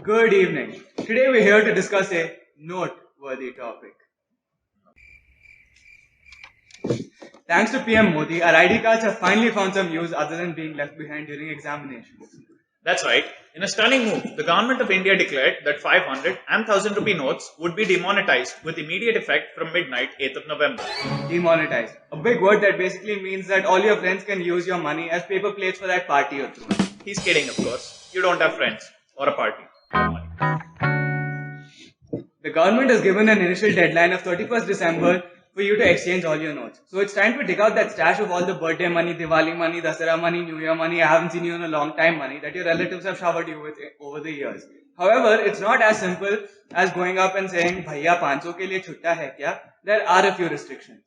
Good evening. Today we're here to discuss a noteworthy topic. Thanks to PM Modi, our ID cards have finally found some use other than being left behind during examinations. That's right. In a stunning move, the government of India declared that 500 and 1000 rupee notes would be demonetized with immediate effect from midnight 8th of November. Demonetized. A big word that basically means that all your friends can use your money as paper plates for that party you're throwing. He's kidding, of course. You don't have friends or a party. No money. The government has given an initial deadline of 31st December for you to exchange all your notes. So it's time to dig out that stash of all the birthday money, Diwali money, Dasara money, New Year money, I haven't seen you in a long time money that your relatives have showered you with over the years. However, it's not as simple as going up and saying, Bhaiya 500 ke liye chutta hai kya? There are a few restrictions.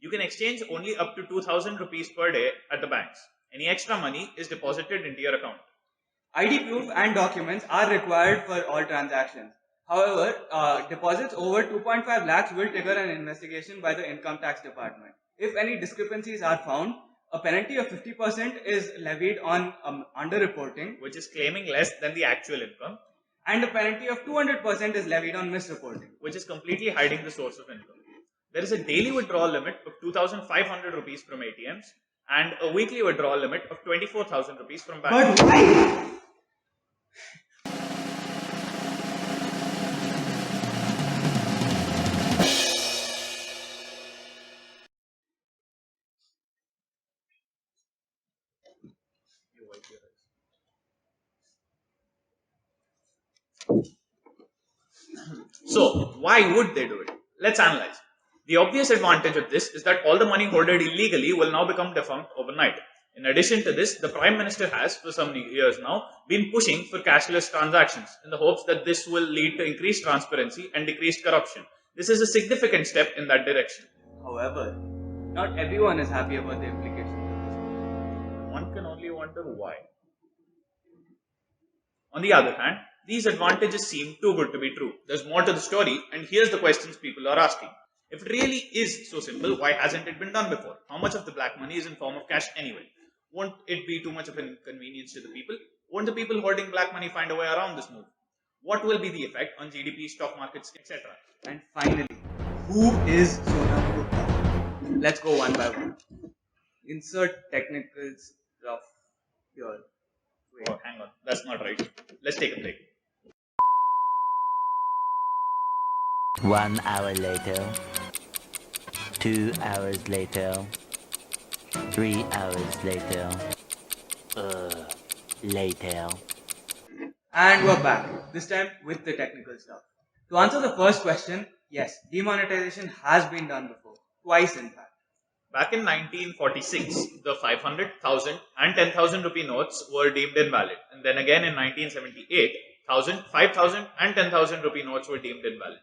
You can exchange only up to 2000 rupees per day at the banks. Any extra money is deposited into your account. ID proof and documents are required for all transactions. However, deposits over 2.5 lakhs will trigger an investigation by the income tax department. If any discrepancies are found, a penalty of 50% is levied on underreporting, Which is claiming less than the actual income, and a penalty of 200% is levied on misreporting. which is completely hiding the source of income. There is a daily withdrawal limit of 2500 rupees from ATMs and a weekly withdrawal limit of 24,000 rupees from banks. But why? So, why would they do it? Let's analyze. The obvious advantage of this is that all the money hoarded illegally will now become defunct overnight. In addition to this, the Prime Minister has, for some years now, been pushing for cashless transactions in the hopes that this will lead to increased transparency and decreased corruption. This is a significant step in that direction. However, not everyone is happy about the implications of this. One can only wonder why. On the other hand, these advantages seem too good to be true. There's more to the story, and here's the questions people are asking. If it really is so simple, why hasn't it been done before? How much of the black money is in form of cash anyway? Won't it be too much of an inconvenience to the people? Won't the people hoarding black money find a way around this move? What will be the effect on GDP, stock markets, etc.? And finally, who is Sonam Gupta? Let's go one by one. Insert technical stuff here. Wait. Oh, hang on, that's not right. Let's take a break. 1 hour later, 2 hours later, 3 hours later, later. And we're back, this time with the technical stuff. To answer the first question, yes, demonetization has been done before, twice in fact. Back in 1946, the 500, 1000 and 10,000 rupee notes were deemed invalid. And then again in 1978, 1000, 5000 and 10,000 rupee notes were deemed invalid.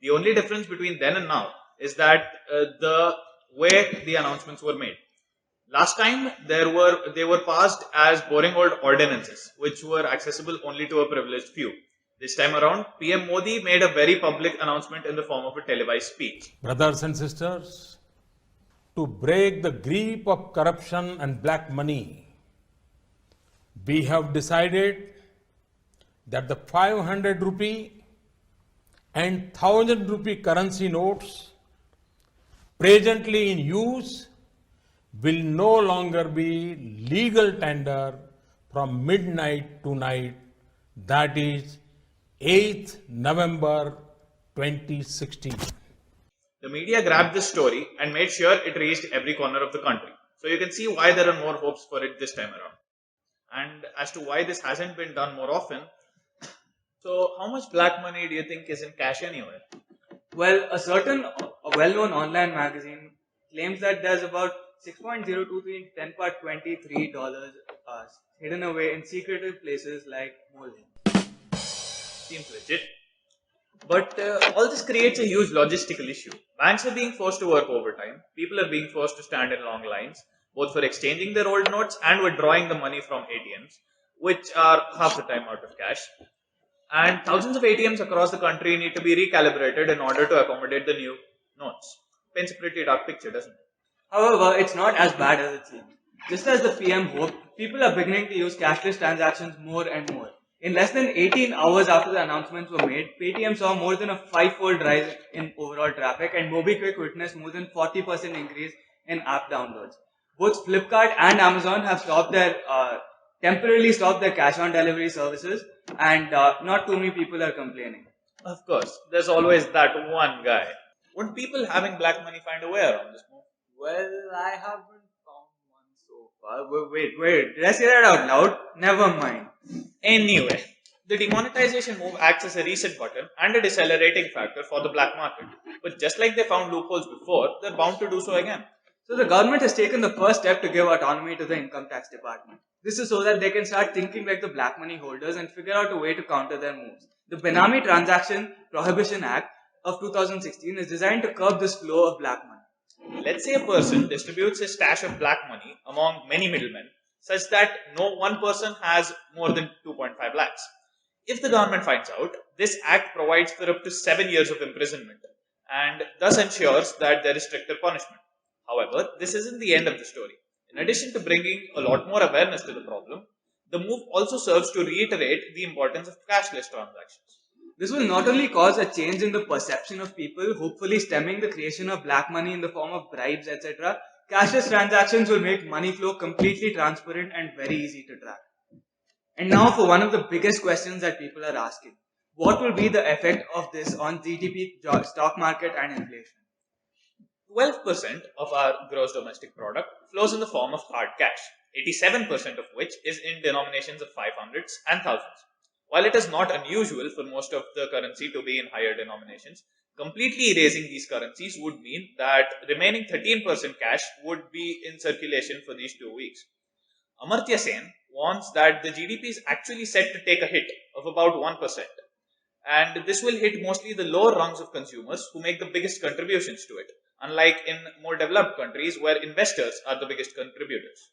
The only difference between then and now is that the way the announcements were made. Last time they were passed as boring old ordinances, which were accessible only to a privileged few. This time around, PM Modi made a very public announcement in the form of a televised speech. Brothers and sisters, to break the grip of corruption and black money, we have decided that the 500 rupee and 1000 rupee currency notes presently in use will no longer be legal tender from midnight to night, that is 8th November 2016. The media grabbed this story and made sure it reached every corner of the country. So you can see why there are more hopes for it this time around. And as to why this hasn't been done more often, so how much black money do you think is in cash anywhere? Well, a well-known online magazine claims that there's about 6.023 10 power 23 dollars hidden away in secretive places like molehills. Seems legit. But all this creates a huge logistical issue. Banks are being forced to work overtime. People are being forced to stand in long lines, both for exchanging their old notes and withdrawing the money from ATMs, which are half the time out of cash. And thousands of ATMs across the country need to be recalibrated in order to accommodate the new notes. Paints a pretty dark picture, doesn't it? However, it's not as bad as it seems. Just as the PM hoped, people are beginning to use cashless transactions more and more. In less than 18 hours after the announcements were made, Paytm saw more than a 5-fold rise in overall traffic, and MobiKwik witnessed more than 40% increase in app downloads. Both Flipkart and Amazon have temporarily stopped their cash on delivery services, and not too many people are complaining. Of course, there's always that one guy. Would people having black money find a way around this move? Well, I haven't found one so far. Wait. Did I say that out loud? Never mind. Anyway, the demonetization move acts as a reset button and a decelerating factor for the black market. But just like they found loopholes before, they're bound to do so again. So the government has taken the first step to give autonomy to the income tax department. This is so that they can start thinking like the black money holders and figure out a way to counter their moves. The Benami Transaction Prohibition Act of 2016 is designed to curb this flow of black money. Let's say a person distributes his stash of black money among many middlemen, such that no one person has more than 2.5 lakhs. If the government finds out, this act provides for up to 7 years of imprisonment and thus ensures that there is stricter punishment. However, this isn't the end of the story. In addition to bringing a lot more awareness to the problem, the move also serves to reiterate the importance of cashless transactions. This will not only cause a change in the perception of people, hopefully stemming the creation of black money in the form of bribes, etc. Cashless transactions will make money flow completely transparent and very easy to track. And now for one of the biggest questions that people are asking. What will be the effect of this on GDP, stock market and inflation? 12% of our gross domestic product flows in the form of hard cash, 87% of which is in denominations of 500s and thousands. While it is not unusual for most of the currency to be in higher denominations, completely erasing these currencies would mean that remaining 13% cash would be in circulation for these 2 weeks. Amartya Sen warns that the GDP is actually set to take a hit of about 1%, and this will hit mostly the lower rungs of consumers who make the biggest contributions to it, unlike in more developed countries where investors are the biggest contributors.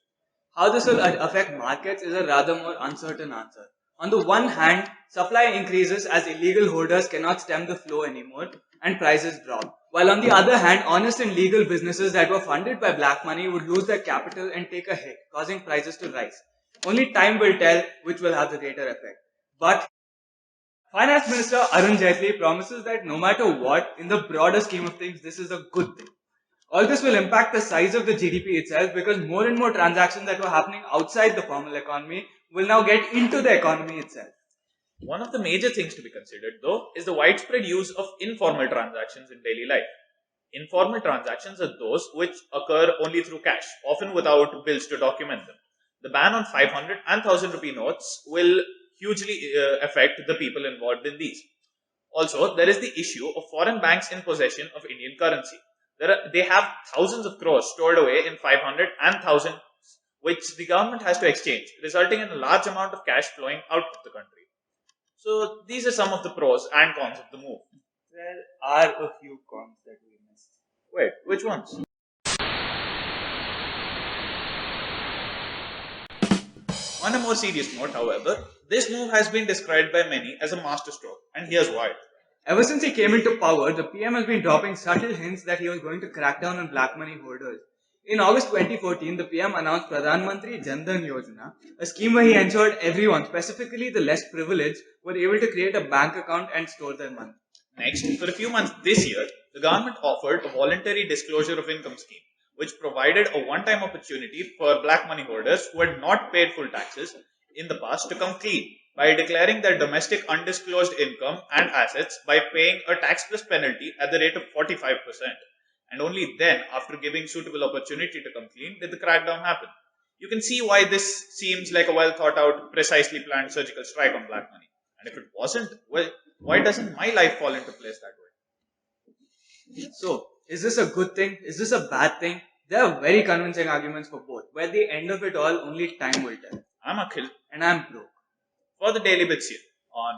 How this will affect markets is a rather more uncertain answer. On the one hand, supply increases as illegal holders cannot stem the flow anymore and prices drop. While on the other hand, honest and legal businesses that were funded by black money would lose their capital and take a hit, causing prices to rise. Only time will tell which will have the greater effect. But Finance Minister Arun Jaitley promises that no matter what, in the broader scheme of things, this is a good thing. All this will impact the size of the GDP itself because more and more transactions that were happening outside the formal economy will now get into the economy itself. One of the major things to be considered, though, is the widespread use of informal transactions in daily life. Informal transactions are those which occur only through cash, often without bills to document them. The ban on 500 and 1000 rupee notes will hugely affect the people involved in these. Also, there is the issue of foreign banks in possession of Indian currency. They have thousands of crores stored away in 500 and 1000, which the government has to exchange, resulting in a large amount of cash flowing out of the country. So, these are some of the pros and cons of the move. There are a few cons that we missed. Wait, which ones? On a more serious note, however, this move has been described by many as a masterstroke, and here's why. Ever since he came into power, the PM has been dropping subtle hints that he was going to crack down on black money holders. In August 2014, the PM announced Pradhan Mantri Jan Dhan Yojana, a scheme where he ensured everyone, specifically the less privileged, were able to create a bank account and store their money. Next, for a few months this year, the government offered a voluntary disclosure of income scheme, which provided a one-time opportunity for black money holders who had not paid full taxes in the past to come clean by declaring their domestic undisclosed income and assets by paying a tax plus penalty at the rate of 45%. And only then, after giving suitable opportunity to come clean, did the crackdown happen. You can see why this seems like a well thought out, precisely planned surgical strike on black money. And if it wasn't, well, why doesn't my life fall into place that way? So, is this a good thing? Is this a bad thing? There are very convincing arguments for both, but at the end of it all, only time will tell. I'm Akhil And I'm broke. for the Daily Bitsian on